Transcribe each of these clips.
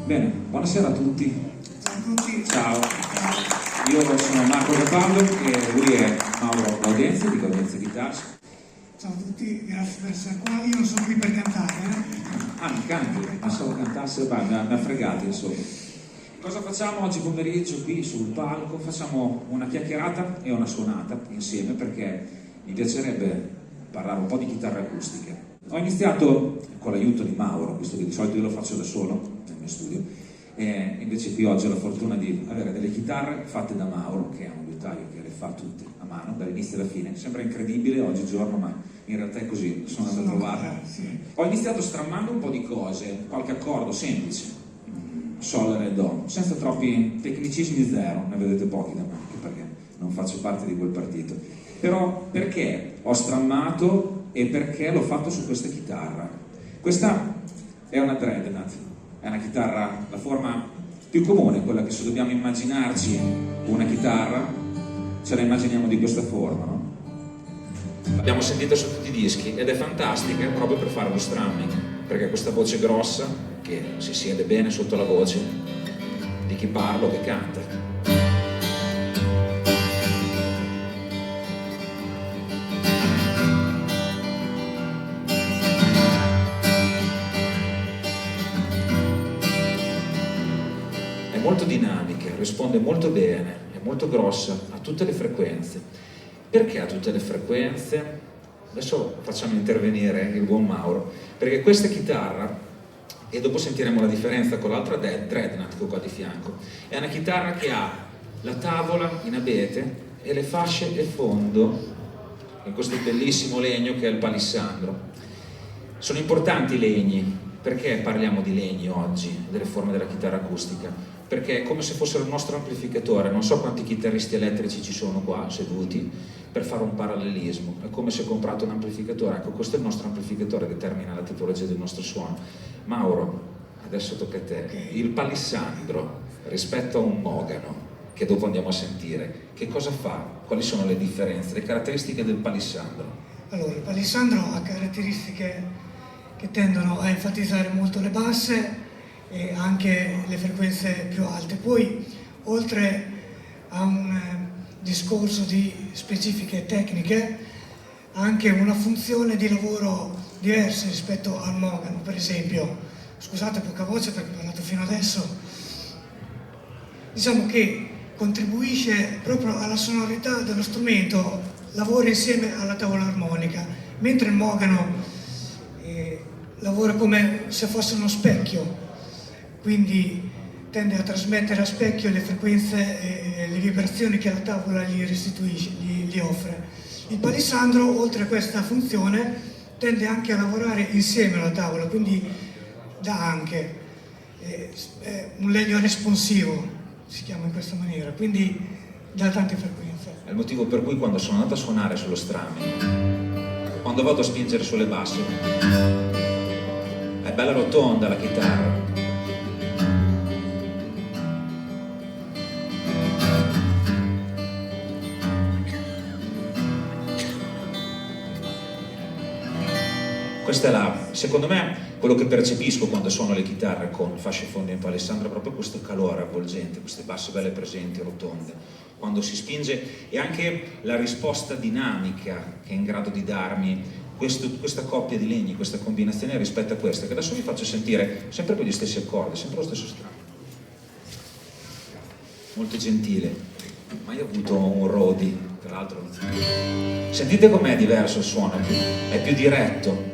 Bene, buonasera a tutti. Ciao a tutti. Ciao. Io sono Marco Capaldo e lui è Mauro Gaudenzi di Gaudenzi Guitars. Ciao a tutti, grazie per essere qua. Io non sono qui per cantare. Ah, mi canti? Ma solo cantasse, mi ha fregato insomma. Cosa facciamo oggi pomeriggio qui sul palco? Facciamo una chiacchierata e una suonata insieme perché mi piacerebbe parlare un po' di chitarre acustiche. Ho iniziato con l'aiuto di Mauro, visto che di solito io lo faccio da solo nel mio studio, e invece qui oggi ho la fortuna di avere delle chitarre fatte da Mauro, che è un liutaio che le fa tutte a mano, dall'inizio alla fine. Sembra incredibile oggigiorno, ma in realtà è così, sono andato a trovarle. Sì. Ho iniziato strammando un po' di cose, qualche accordo semplice, Sol, Re, Do, senza troppi tecnicismi, zero, ne vedete pochi da me, anche perché non faccio parte di quel partito. Però perché ho strammato e perché l'ho fatto su questa chitarra? Questa è una Dreadnought, è una chitarra, la forma più comune, quella che se dobbiamo immaginarci una chitarra, ce la immaginiamo di questa forma, no? L'abbiamo sentita su tutti i dischi ed è fantastica proprio per fare lo strumming, perché questa voce grossa, che si siede bene sotto la voce di chi parla o che canta. È molto dinamica, risponde molto bene, è molto grossa, ha tutte le frequenze. Perché ha tutte le frequenze? Adesso facciamo intervenire il buon Mauro, perché questa chitarra, e dopo sentiremo la differenza con l'altra Dreadnought che ho qua di fianco, è una chitarra che ha la tavola in abete e le fasce e fondo in questo bellissimo legno che è il palissandro. Sono importanti i legni. Perché parliamo di legni oggi, delle forme della chitarra acustica? Perché è come se fossero il nostro amplificatore. Non so quanti chitarristi elettrici ci sono qua seduti per fare un parallelismo. È come se ho comprato un amplificatore. Ecco, questo è il nostro amplificatore, determina la tipologia del nostro suono. Mauro, adesso tocca a te. Okay. Il palissandro rispetto a un mogano, che dopo andiamo a sentire, che cosa fa? Quali sono le differenze, le caratteristiche del palissandro? Allora, il palissandro ha caratteristiche che tendono a enfatizzare molto le basse e anche le frequenze più alte. Poi, oltre a un discorso di specifiche tecniche, ha anche una funzione di lavoro diversa rispetto al mogano. Per esempio, scusate poca voce perché ho parlato fino adesso, diciamo che contribuisce proprio alla sonorità dello strumento, lavora insieme alla tavola armonica, mentre il mogano lavora come se fosse uno specchio, quindi tende a trasmettere a specchio le frequenze e le vibrazioni che la tavola gli restituisce, gli offre. Il palissandro, oltre a questa funzione, tende anche a lavorare insieme alla tavola, quindi dà anche un legno responsivo, si chiama in questa maniera, quindi dà tante frequenze. È il motivo per cui quando sono andato a suonare sullo strumming, quando vado a spingere sulle basse, è bella rotonda la chitarra. Questa è secondo me, quello che percepisco quando suono le chitarre con fasce fonde in palissandro, è proprio questo calore avvolgente, queste basse belle presenti, rotonde, quando si spinge, e anche la risposta dinamica che è in grado di darmi questa coppia di legni, questa combinazione rispetto a questa, che adesso vi faccio sentire sempre con gli stessi accordi, sempre lo stesso strano. Molto gentile, mai avuto un roadie, tra l'altro. Sentite com'è diverso il suono, è più diretto,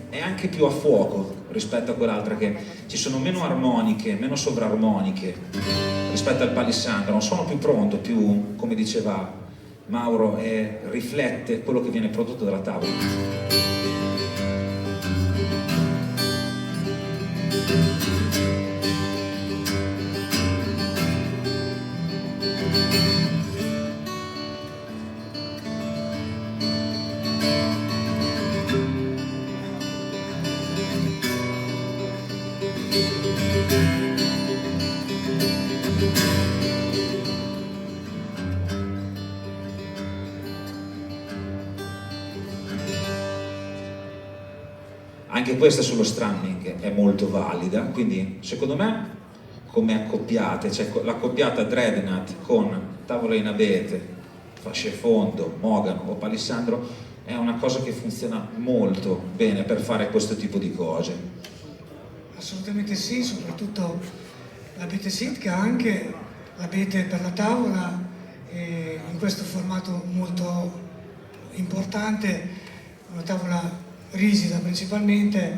è anche più a fuoco rispetto a quell'altra, che ci sono meno armoniche, meno sovrarmoniche rispetto al palissandro, un suono più pronto, più, come diceva Mauro, riflette quello che viene prodotto dalla tavola. questa sullo strumming è molto valida, quindi secondo me come accoppiate, cioè l'accoppiata Dreadnought con tavola in abete, fasce fondo, mogano o palissandro è una cosa che funziona molto bene per fare questo tipo di cose. Assolutamente sì, soprattutto l'abete Sitka, anche l'abete per la tavola, in questo formato molto importante, una tavola risida principalmente,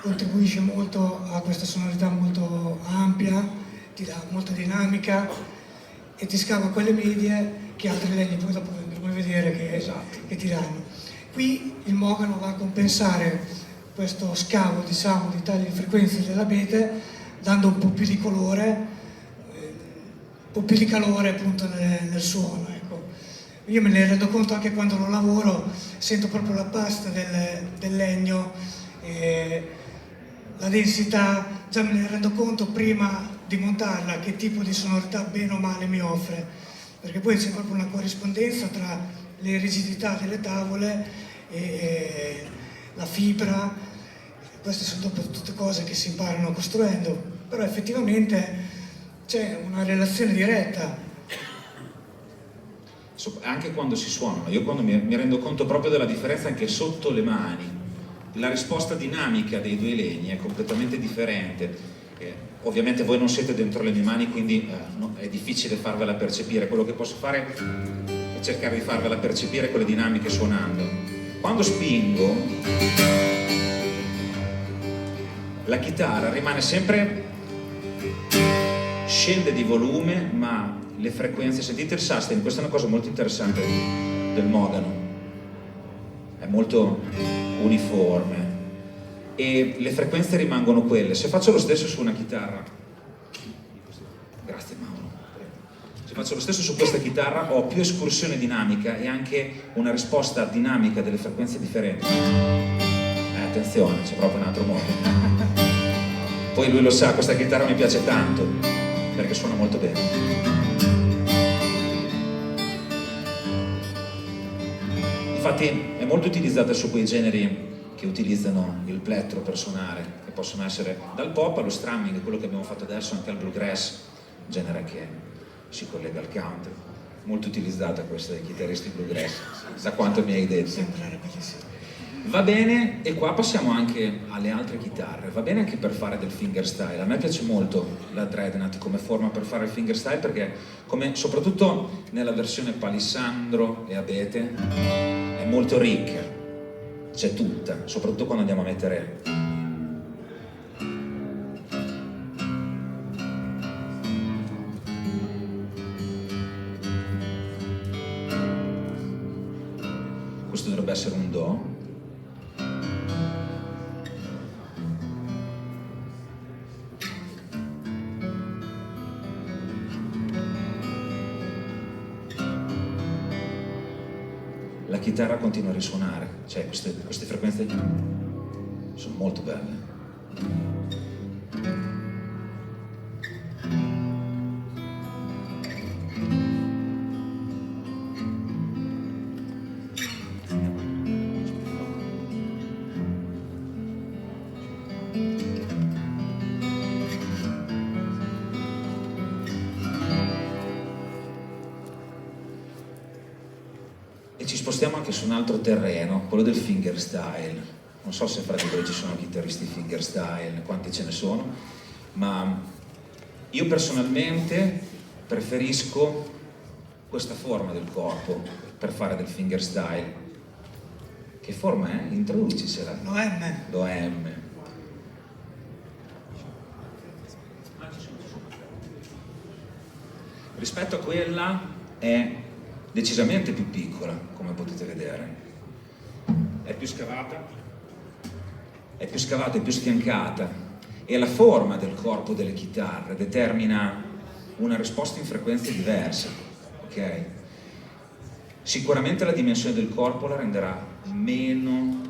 contribuisce molto a questa sonorità molto ampia, ti dà molta dinamica e ti scava quelle medie che altri legni poi dopo andremo a vedere che ti danno. Qui il mogano va a compensare questo scavo, diciamo, di tagli di frequenze dell'abete, dando un po' più di colore, un po' più di calore appunto nel suono. Ecco. Io me ne rendo conto anche quando lo lavoro, sento proprio la pasta del legno, la densità, già me ne rendo conto prima di montarla che tipo di sonorità bene o male mi offre, perché poi c'è proprio una corrispondenza tra le rigidità delle tavole e la fibra. Queste sono dopo tutte cose che si imparano costruendo, però effettivamente c'è una relazione diretta. Anche quando si suonano, io quando mi rendo conto proprio della differenza anche sotto le mani, la risposta dinamica dei due legni è completamente differente. Ovviamente voi non siete dentro le mie mani, quindi è difficile farvela percepire. Quello che posso fare è cercare di farvela percepire con le dinamiche suonando. Quando spingo, la chitarra rimane sempre, scende di volume, ma le frequenze, sentite il sustain, questa è una cosa molto interessante del mogano, è molto uniforme e le frequenze rimangono quelle. Se faccio lo stesso su una chitarra, grazie Mauro, se faccio lo stesso su questa chitarra ho più escursione dinamica e anche una risposta dinamica delle frequenze differenti. Attenzione, c'è proprio un altro modo. Poi lui lo sa, questa chitarra mi piace tanto perché suona molto bene. Infatti è molto utilizzata su quei generi che utilizzano il plettro per suonare, che possono essere dal pop allo strumming, quello che abbiamo fatto adesso, anche al bluegrass, genere che si collega al country. Molto utilizzata questa dai chitarristi bluegrass, da quanto mi hai detto. Sembrare bellissimo. Va bene, e qua passiamo anche alle altre chitarre, va bene anche per fare del fingerstyle. A me piace molto la Dreadnought come forma per fare il fingerstyle perché, soprattutto nella versione palissandro e abete, è molto ricca, c'è tutta, soprattutto quando andiamo a mettere questo dovrebbe essere un do. La chitarra continua a risuonare, cioè queste frequenze sono molto belle. E ci spostiamo anche su un altro terreno, quello del fingerstyle. Non so se fra di voi ci sono chitarristi fingerstyle, quanti ce ne sono, ma io personalmente preferisco questa forma del corpo per fare del fingerstyle. Che forma è? Introducicela. L'OM. Rispetto a quella è decisamente più piccola, come potete vedere. È più scavata, è più sfiancata e la forma del corpo delle chitarre determina una risposta in frequenze diverse, ok? Sicuramente la dimensione del corpo la renderà meno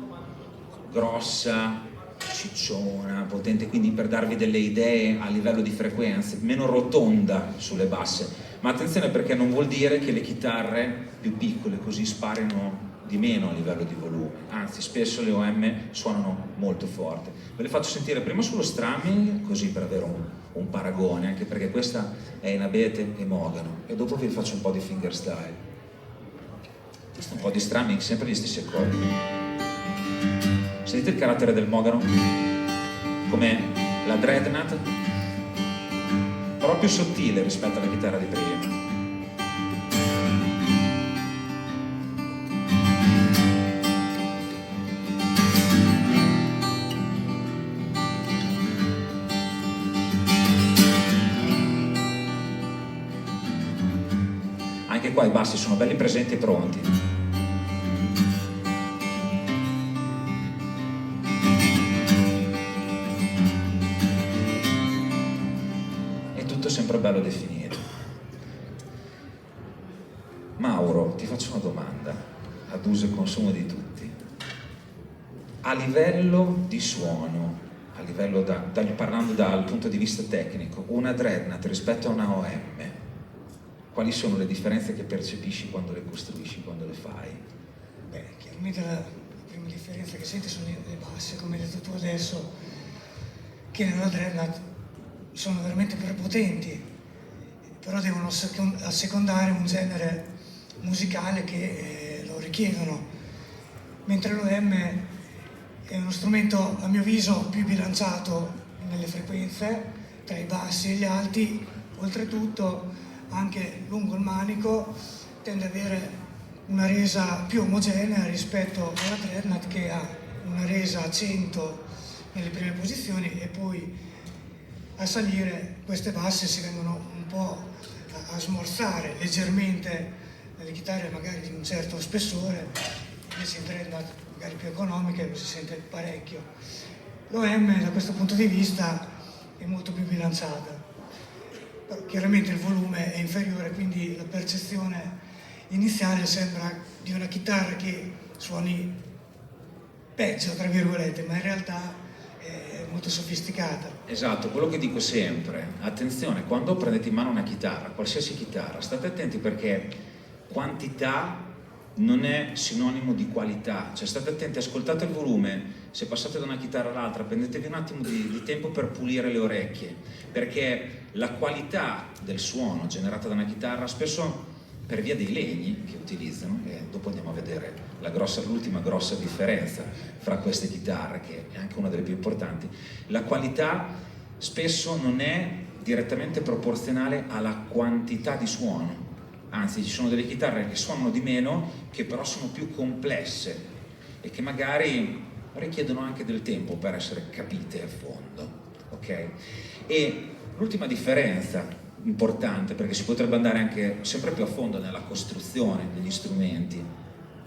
grossa, cicciona, potente, quindi per darvi delle idee a livello di frequenze, meno rotonda sulle basse. Ma attenzione, perché non vuol dire che le chitarre più piccole così sparino di meno a livello di volume, anzi spesso le OM suonano molto forte. Ve le faccio sentire prima sullo strumming, così per avere un paragone, anche perché questa è in abete e mogano, e dopo vi faccio un po' di fingerstyle. Questo è un po' di strumming, sempre gli stessi accordi. Sentite il carattere del mogano? Come la Dreadnought, proprio sottile rispetto alla chitarra di prima. Anche qua i bassi sono belli presenti e pronti. È tutto sempre bello definito. Mauro, ti faccio una domanda ad uso e consumo di tutti. A livello di suono, a livello parlando dal punto di vista tecnico, una Dreadnought rispetto a una OM, quali sono le differenze che percepisci quando le costruisci, quando le fai? Beh, chiaramente la prima differenza che senti sono le basse, come hai detto tu adesso, che nella Dreadnought sono veramente prepotenti, però devono assecondare un genere musicale che lo richiedono, mentre l'OM è uno strumento, a mio avviso, più bilanciato nelle frequenze, tra i bassi e gli alti, oltretutto anche lungo il manico tende ad avere una resa più omogenea rispetto alla Dreadnought, che ha una resa a 100 nelle prime posizioni, e poi a salire queste basse si vengono un po' a smorzare leggermente nelle chitarre magari di un certo spessore, invece in Dreadnought magari più economiche si sente parecchio. L'OM da questo punto di vista è molto più bilanciata. Chiaramente il volume è inferiore, quindi la percezione iniziale sembra di una chitarra che suoni peggio, tra virgolette, ma in realtà è molto sofisticata. Esatto, quello che dico sempre, attenzione, quando prendete in mano una chitarra, qualsiasi chitarra, state attenti perché quantità non è sinonimo di qualità, cioè state attenti, ascoltate il volume, se passate da una chitarra all'altra prendetevi un attimo di tempo per pulire le orecchie, perché la qualità del suono generata da una chitarra spesso per via dei legni che utilizzano, e dopo andiamo a vedere l'ultima grossa differenza fra queste chitarre, che è anche una delle più importanti, la qualità spesso non è direttamente proporzionale alla quantità di suono. Anzi, ci sono delle chitarre che suonano di meno, che però sono più complesse e che magari richiedono anche del tempo per essere capite a fondo, ok? E l'ultima differenza importante, perché si potrebbe andare anche sempre più a fondo nella costruzione degli strumenti,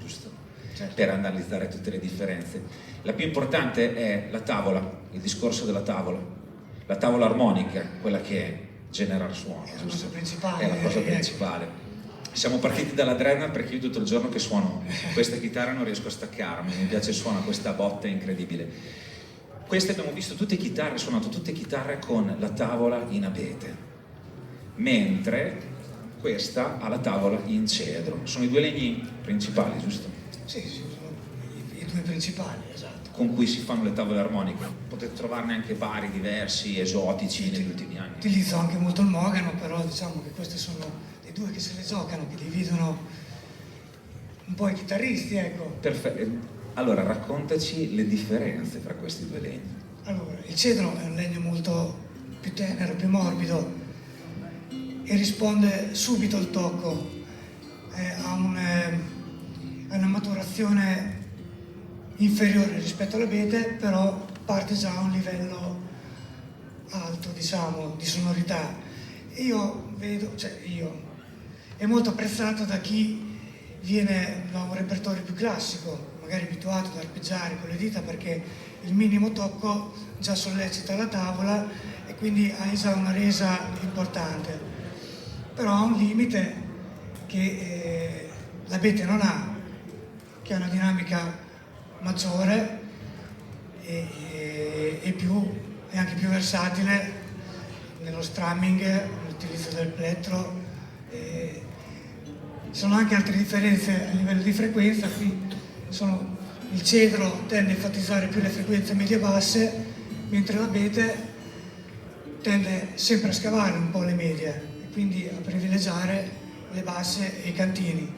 giusto? Certo. Per analizzare tutte le differenze. La più importante è la tavola, il discorso della tavola, la tavola armonica, quella che genera il suono. È la cosa principale. È la cosa principale. Siamo partiti dalla Dreadnought perché io tutto il giorno che suono questa chitarra non riesco a staccarmi, mi piace il suono, questa botta è incredibile. Queste abbiamo visto tutte chitarre, suonato tutte chitarre con la tavola in abete, mentre questa ha la tavola in cedro. Sono i due legni principali, giusto? Sì, sono i due principali, esatto. Con cui si fanno le tavole armoniche. Potete trovarne anche vari, diversi, esotici negli ultimi anni. Utilizzo anche molto il mogano, però diciamo che questi sono i due che se le giocano, che dividono un po' i chitarristi, ecco. Perfetto. Allora, raccontaci le differenze tra questi due legni. Allora, il cedro è un legno molto più tenero, più morbido e risponde subito al tocco. Ha una maturazione inferiore rispetto all'abete, però parte già a un livello alto, diciamo, di sonorità. È molto apprezzato da chi viene da un repertorio più classico, magari abituato ad arpeggiare con le dita, perché il minimo tocco già sollecita la tavola e quindi hai già una resa importante. Però ha un limite che l'abete non ha, che ha una dinamica maggiore e anche più versatile nello strumming, nell'utilizzo del plettro. Ci sono anche altre differenze a livello di frequenza, il cedro tende a enfatizzare più le frequenze medie-basse, mentre l'abete tende sempre a scavare un po' le medie e quindi a privilegiare le basse e i cantini.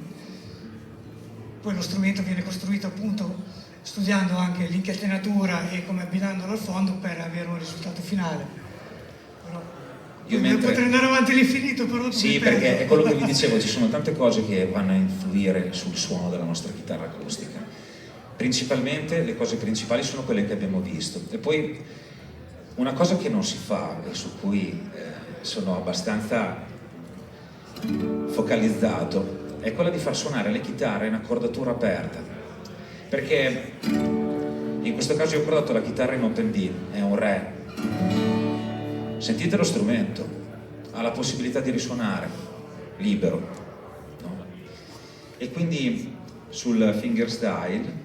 Poi lo strumento viene costruito appunto studiando anche l'incatenatura e come abbinandolo al fondo per avere un risultato finale. Però potrei andare avanti all'infinito, però sì, perché è quello che vi dicevo, ci sono tante cose che vanno a influire sul suono della nostra chitarra acustica. Principalmente, le cose principali sono quelle che abbiamo visto. E poi una cosa che non si fa e su cui sono abbastanza focalizzato è quella di far suonare le chitarre in accordatura aperta, perché in questo caso io ho accordato la chitarra in open D, è un Re. Sentite lo strumento, ha la possibilità di risuonare libero, no? E quindi sul fingerstyle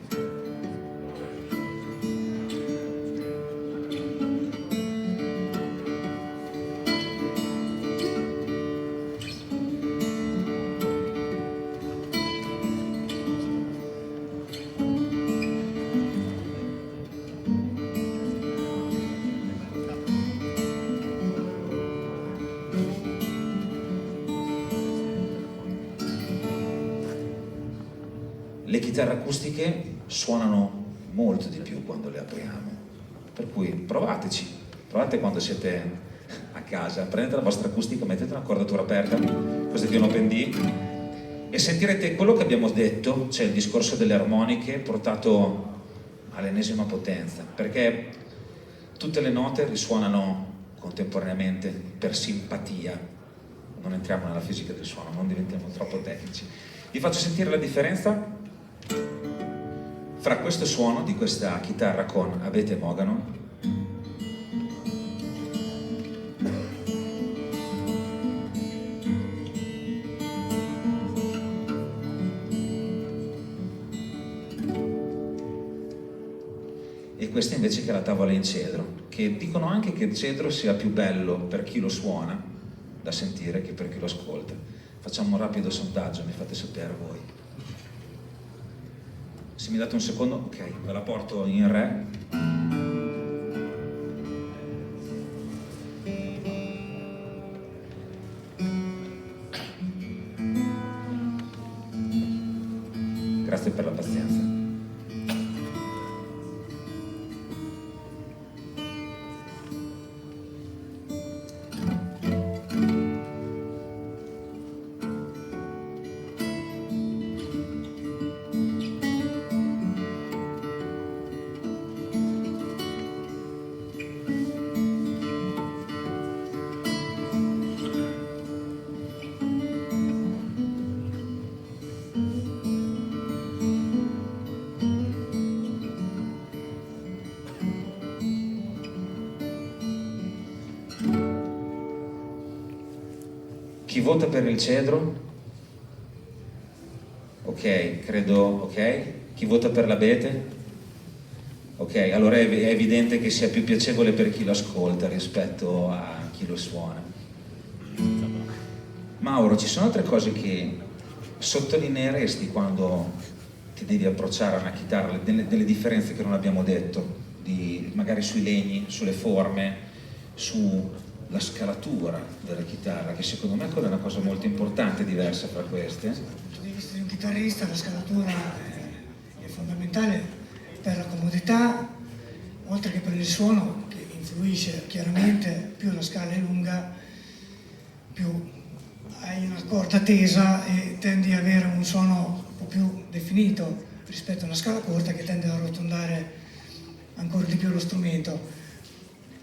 le chitarre acustiche suonano molto di più quando le apriamo, per cui provate quando siete a casa, prendete la vostra acustica, mettete un'accordatura aperta, questo è un open D, e sentirete quello che abbiamo detto, cioè il discorso delle armoniche portato all'ennesima potenza, perché tutte le note risuonano contemporaneamente per simpatia. Non entriamo nella fisica del suono, non diventiamo troppo tecnici. Vi faccio sentire la differenza fra questo suono di questa chitarra con abete e mogano e questa invece che è la tavola in cedro, che dicono anche che il cedro sia più bello per chi lo suona da sentire che per chi lo ascolta. Facciamo un rapido sondaggio, mi fate sapere voi. Se mi date un secondo, ok, ve la porto in Re. Grazie per la pazienza. Chi vota per il cedro? Ok, credo, ok. Chi vota per l'abete? Ok, allora è evidente che sia più piacevole per chi lo ascolta rispetto a chi lo suona. Mauro, ci sono altre cose che sottolineeresti quando ti devi approcciare a una chitarra, delle differenze che non abbiamo detto, magari sui legni, sulle forme, sulla scalatura della chitarra, che secondo me è una cosa molto importante, diversa fra queste. Dal punto di vista di un chitarrista la scalatura è fondamentale per la comodità, oltre che per il suono, che influisce chiaramente. Più la scala è lunga, più hai una corda tesa e tendi ad avere un suono un po' più definito rispetto a una scala corta che tende a arrotondare ancora di più lo strumento.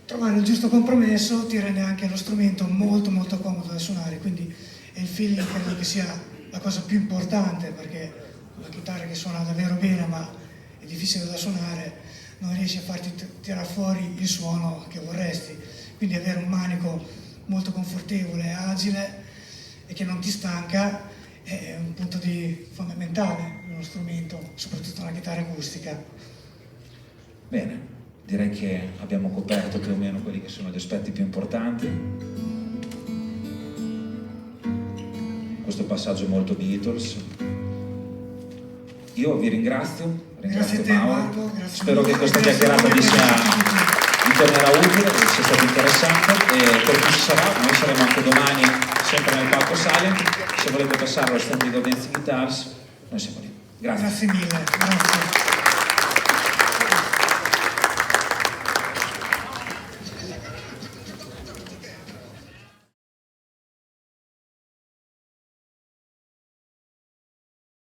Trovare il giusto compromesso ti rende anche lo strumento molto molto comodo da suonare, quindi è il feeling credo che sia la cosa più importante, perché una chitarra che suona davvero bene ma è difficile da suonare non riesci a farti tirare fuori il suono che vorresti. Quindi avere un manico molto confortevole, agile e che non ti stanca è un punto fondamentale in uno strumento, soprattutto una chitarra acustica. Bene, direi che abbiamo coperto più o meno quelli che sono gli aspetti più importanti. questo passaggio molto Beatles. Io vi ringrazio Grazie a te, Mauro. Marco, grazie Spero mille. che questa Grazie chiacchierata mille. vi tornerà utile, che sia stato interessante, e per chi ci sarà, noi saremo anche domani sempre nel palco Silent. Se volete passare allo stand di Gaudenzi Guitars, noi siamo lì. Grazie. Grazie mille, grazie.